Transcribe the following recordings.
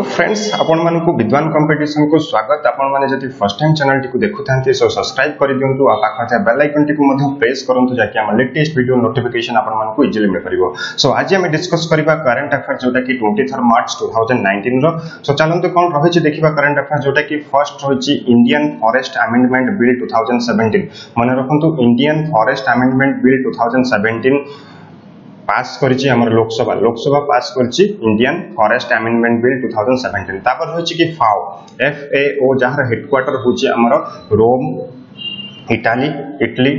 Hello friends आपण मानकु विद्वान competition को स्वागत। आपण माने जति फर्स्ट टाइम चैनल टी को देखुथांती सो सब्सक्राइब कर दियंतु आ पाखा बेल आइकन टी को मध्य प्रेस करंतु जाकि हम लेटेस्ट वीडियो नोटिफिकेशन आपण मानकु इजिली मिल परिबो। सो आज हम डिस्कस करबा करंट अफेयर जोटा कि 23 मार्च 2019 रो। सो चलंतु कोन रहिछि देखिबा करंट अफेयर जोटा कि फर्स्ट होछि इंडियन फॉरेस्ट अमेंडमेंट बिल 2017। माने रखंतु इंडियन फॉरेस्ट अमेंडमेंट बिल 2017 पास करिछि हमर लोकसभा पास करिछि इंडियन फॉरेस्ट अमेंडमेंट बिल 2017। तापर होछि कि FAO जहार हेडक्वार्टर होछि हमर रोम इटली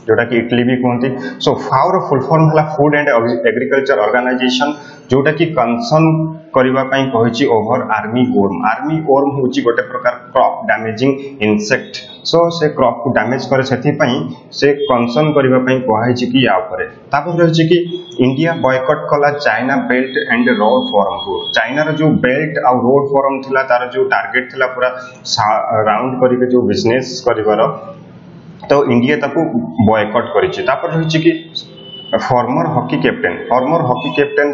जोटा कि इटली भी कहते। सो फाओ रो फुल फॉर्म हला फूड एंड एग्रीकल्चर ऑर्गेनाइजेशन जोटा कि कंसर्न करबा पई कहिछि ओवर आर्मी वर्म होछि गोटे प्रकार क्रॉप डैमेजिंग इंसेक्ट। सो से क्रॉप को डैमेज करे सेथि पई से कंसर्न करबा पई कहिछि कि या ऊपर। तापर रहछि कि इंडिया बॉयकॉट कला China belt and road forum को। चाइना रो जो बेल्ट आ रोड फोरम थिला तार जो टारगेट थिला पूरा राउंड करके जो बिजनेस करबार तो इंडिया ताको बॉयकॉट करिछि। तापर रहिछि कि former hockey captain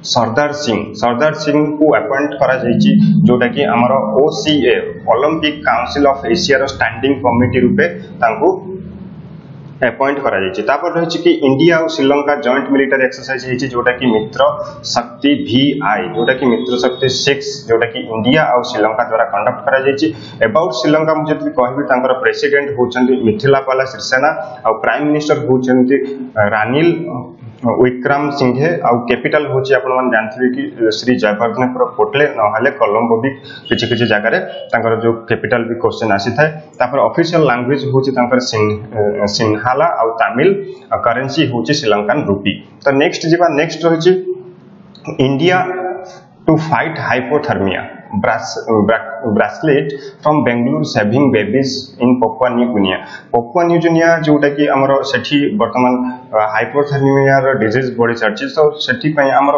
Sardar Singh को अपॉइंट करा जाइछि जोटा कि हमर OCA Olympic council of Asia रो स्टैंडिंग कमिटी रूपे तांको अपॉइंट करा जाइछि। तापर रहिछि कि इंडिया और श्रीलंका जॉइंट मिलिटरी एक्सरसाइज हेछि जोटा कि मित्र शक्ति VI जोटा कि मित्र शक्ति 6 जोटा कि इंडिया और श्रीलंका द्वारा कंडक्ट करा जाइछि। अबाउट श्रीलंका मुझे कहबी तांकर प्रेसिडेंट होचंती मिथिलापाला सिरिसेना और प्राइम मिनिस्टर होचंती रानिल विक्रम सिंघे और कैपिटल होची आपण मन जानथिबे कि श्री जगन्नाथपुर कोटले नहले कोलंबो भी किछि जगह रे तांकर जो कैपिटल भी क्वेश्चन आसी थाए। तापर ऑफिशियल लैंग्वेज होची तांकर सिन्हाला और तमिल करेंसी होची श्रीलंकन रूपी। तो नेक्स्ट होची India to fight hypothermia bracelet from Bengaluru saving babies in Papua New Guinea जोटा कि हमर सेठी वर्तमान हाइपोथर्मिया रो डिजीज बड़ी चर्ची। तो सेठी पय हमर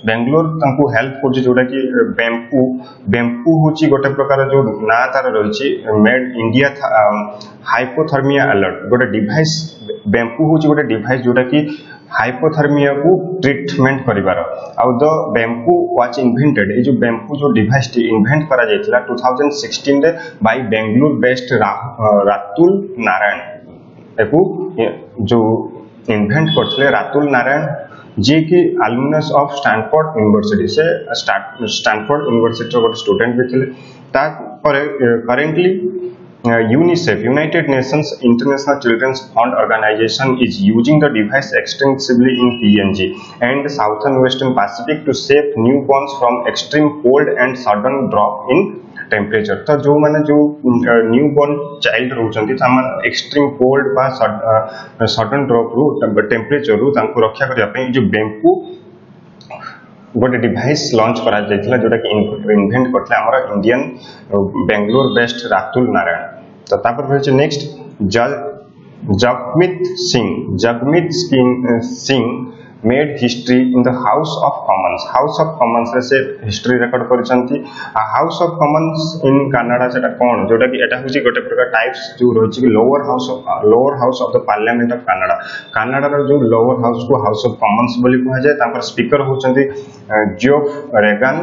बेंगलोर तांको हेल्प करछि जोटा कि बेम्पू होची गोटे प्रकार जो ना तार रहिछि मेड इंडिया हाइपोथर्मिया अलर्ट गोटे डिवाइस। बेम्पू होची गोटे डिवाइस जोटा कि हाइपोथर्मिया को ट्रीटमेंट करिवार आउ द बेम्पू वाज इन्वेंटेड। ए जो बेम्पू जो डिवाइस टी इन्वेंट करा जायतिला 2016 रे बाय बेंगलुरु बेस्ड रातुल नारायण। एको जो इन्वेंट करथले रातुल नारायण जे कि एलुमनस ऑफ स्टैनफोर्ड यूनिवर्सिटी से स्टैनफोर्ड यूनिवर्सिटी रो स्टूडेंट भी थिले। ता पर currently UNICEF United Nations International Children's Fund Organization is using the device extensively in PNG and Southern Western Pacific to save newborns from extreme cold and sudden drop in temperature। तो जो माने जो newborn child रहउचंती तामन extreme cold बा sudden drop रू temperature रू तांको रक्षा करिया पई जो बेम्पू गोटे डिवाइस लॉन्च करा जायतिला जोटा कि इन्वेंट करथले हमर इंडियन बेंगलुरु बेस्ड रातुल नारायण। तो तापर होचे next Jagmeet Singh made history in the House of Commons रे से हिस्ट्री रिकॉर्ड करछंती। House of Commons in Canada सेटा कोन जोटा कि एटा होची गोटे प्रकार टाइप्स जो रहछि कि lower house of the parliament of Canada रो जो लोअर हाउस को हाउस ऑफ कॉमन्स बोली कहै जाय। तांकर स्पीकर होचंती जोफ रेगन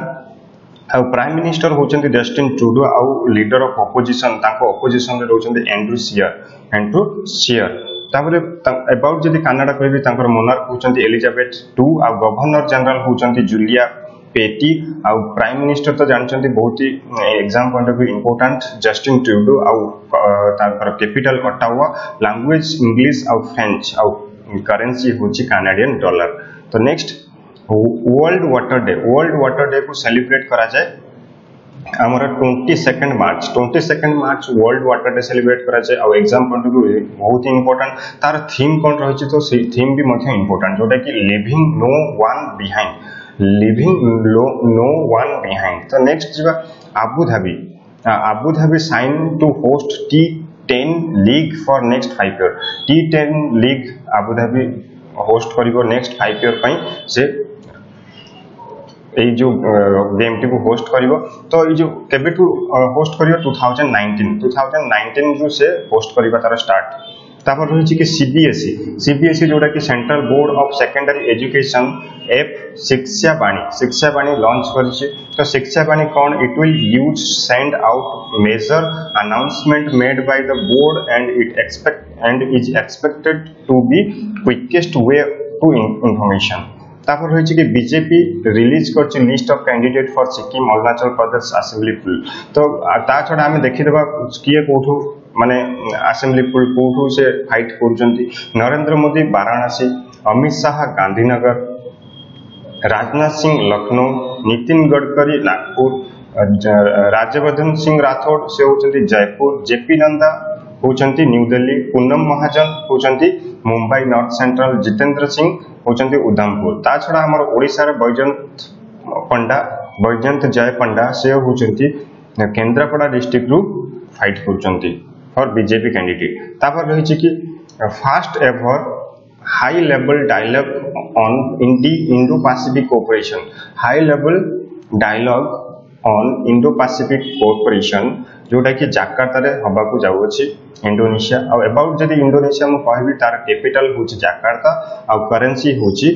और प्राइम मिनिस्टर होचंती जस्टिन ट्रूडो और लीडर ऑफ ऑपोजिशन तांको ऑपोजिशन रे रहउचंती एंड्रू शियर। तापर अबाउट जदि कनाडा कहबी तांकर मोनार्क होचंती एलिजाबेथ II और गवर्नर जनरल होचंती जूलिया पेटी और प्राइम मिनिस्टर तो जानचंती बहुत ही exam point of view important Justin Trudeau और तांकर कैपिटल ओटावा लैंग्वेज इंग्लिश और फ्रेंच और करेंसी होची कैनेडियन डॉलर। तो नेक्स्ट वर्ल्ड वाटर डे को सेलिब्रेट करा जाए हमर 22 मार्च वर्ल्ड वाटर डे सेलिब्रेट करा जाए। और एग्जाम पॉइंट ऑफ व्यू बहुत ही इंपोर्टेंट तार थीम कोन रहिछि तो से थीम भी मध्य इंपोर्टेंट जोटा कि लिविंग नो वन बिहाइंड। तो नेक्स्ट जिबा Abu Dhabi sign to host T10 league for next 5 year. T10 league Abu Dhabi host करिवो नेक्स्ट 5 ईयर पई से जो गेम टी को होस्ट करिवो। तो ये जो केबे टू होस्ट करिवो 2019 जो से होस्ट करिवो तार स्टार्ट तापर रही कि सीबीएसई जोटा कि central board of secondary education app Shiksha Vani launch करिछि। तो शिक्षा बाणी कौन it will use send out major announcement made by the board and is expected to be quickest way to information. तापर रही कि बीजेपी रिलीज कर list of candidate for Sikkim Arunachal Pradesh assembly poll. तो ता छड़ा आम देखीदेवा किए कौठू माने असेंबली पुल कौठू से फाइट करुचंती। नरेंद्र मोदी वाराणसी, अमित शाह गांधीनगर, राजनाथ सिंह लखनऊ, नितिन गडकरी नागपुर, राज्यवर्धन सिंह राठौड़ से होचंती जयपुर, जेपी नड्डा होचंती न्यू दिल्ली, पूनम महाजन होचंती मुंबई नॉर्थ सेंट्रल, जितेंद्र सिंह होचंती उधमपुर। ता छड़ा हमर ओडिशा रे बैजयंत जय पंडा से होचंती केंद्रापड़ा डिस्ट्रिक्ट रु फाइट करुचंती फॉर बीजेपी कैंडिडेट। तापर रही कि first ever high level dialogue on Indo Pacific cooperation, high level dialogue on Indo Pacific cooperation जोटा कि जाकार्ता रे हबाकू जाउछि इंडोनेशिया। और अबाउट जदि इंडोनेशिया मु कहबी तार कैपिटल होछि जाकार्ता और करेंसी होछि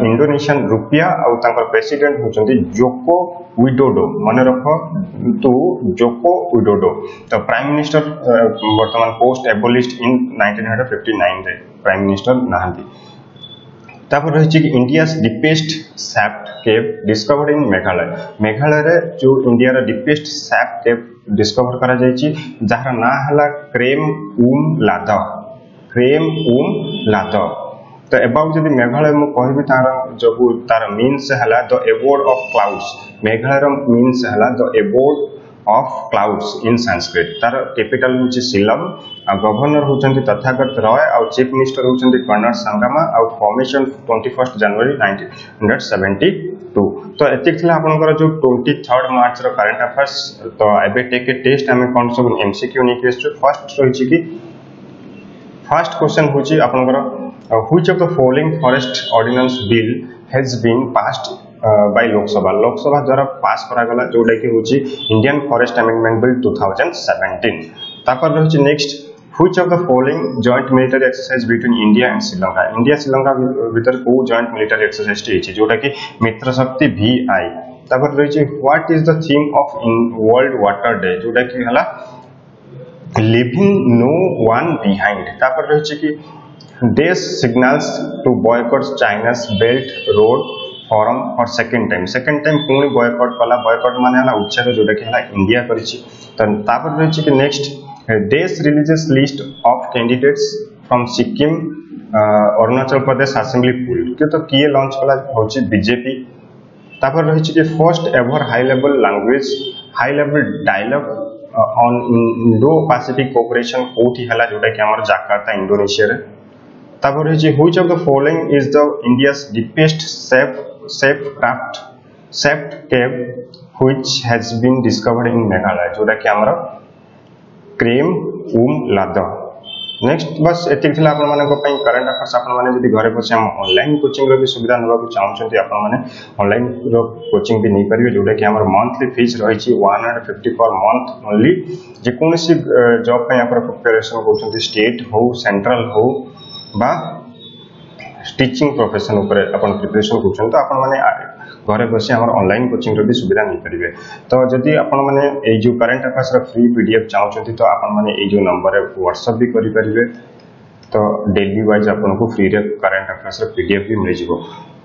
इंडोनेशियन रुपया और तांकर प्रेसिडेंट होचंती जोको विडोडो। मन रख तू जोको विडोडो। तो प्राइम मिनिस्टर वर्तमान पोस्ट एबोलिश्ड इन 1959 रे प्राइम मिनिस्टर नाहंती। तापर रही कि India deepest shaft cave discovered in Meghalaya. Meghalaya रे जो इंडिया रा डीपेस्ट सैफ्ट केव डिस्कवर करा जायछि जहार ना हला क्रेम उम लाद। तो अबाउट जदि मेघालय मु कहबी तार मीन्स हला the abode of clouds. Meghalaya रा मीन्स हला the abode of clouds in Sanskrit. तार कैपिटल होछि शिलंग आ गवर्नर होचंती तथागत रॉय और चीफ मिनिस्टर होचंती कर्नल संगमा और फॉर्मेशन 21 जनवरी 1972। तो एतिक थिला आपनकर जो 23 मार्च रो करंट अफेयर्स। तो एबे टेक ए टेस्ट हमें कोन सब एमसीक्यू निकेस्ट फर्स्ट रहिछि कि फर्स्ट क्वेश्चन होछि आपनकर which of the following forest ordinance bill has been passed by Lok Sabha द्वारा पास करा गला जोटा कि होछि इंडियन फॉरेस्ट अमेंडमेंट बिल 2017। तापर रहिछि next which of the following joint military exercise between India and Sri Lanka. India Sri Lanka भीतर को जॉइंट मिलिटरी एक्सरसाइज टी जोटा कि मित्र शक्ति VI। तापर रहिछि what is the theme of world water day जोटा कि हला लिविंग नो वन बिहाइंड। तापर रहिछि कि देश signals to boycott China's belt road forum for second time पुणी बॉयकॉट कला। बॉयकॉट माने हला उच्छेद जोटा कि हला इंडिया करिछि। तापर रहिछि कि नेक्स्ट देश releases list of candidates from Sikkim Arunachal Pradesh assembly poll के तो किए लॉन्च कला होछि बीजेपी। तापर रहिछि कि first ever high level dialogue on Indo Pacific cooperation कोठी हला जोटा कि हमर जाकार्ता इंडोनेशिया रे। तापर रहिछि which of the following is the India's deepest shaft cave which has been discovered in Meghalaya जोटा कि हमर क्रेम लाद। नेक्स्ट बस एतिक थिला आपन माने को पई करंट अफेयर्स। आपन माने जदि घरे बसे हम ऑनलाइन कोचिंग रो भी सुविधा नबा को चाहउछंती आपन माने ऑनलाइन रो कोचिंग भी नहीं परिबे जोटा कि हमर मंथली फीस रही छी 150 पर मंथ ओनली। जे कोनसी जॉब पई आपन प्रिपरेशन करछंती स्टेट हो सेंट्रल हो बा टीचिंग प्रोफेशन ऊपर अपन प्रिपरेशन करछन तो अपन माने घरे बसे हमर ऑनलाइन कोचिंग रो भी सुविधा नहीं परिबे। तो जदि अपन माने ए जो करंट अफेयर्स रो फ्री पीडीएफ चाहउछंती तो अपन माने ए जो नंबर है व्हाट्सएप भी करि परिबे। तो डेली वाइज आपन को फ्री रे करंट अफेयर्स रो पीडीएफ भी मिल जिवो।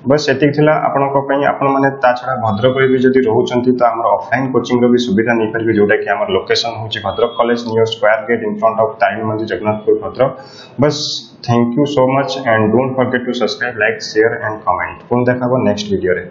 बस एतिक थिला आपन को पई आपन माने ता छडा भद्रक रे भी जदि रहउछंती तो हमर ऑफलाइन कोचिंग रो भी सुविधा नहीं परिबे जोटा कि हमर लोकेशन होची Bhadrak college near square gate in front of Tarini मंदिर जगन्नाथपुर भद्रक। बस thank you so much and don't forget to subscribe like share and comment. पुन देखाबो नेक्स्ट वीडियो रे।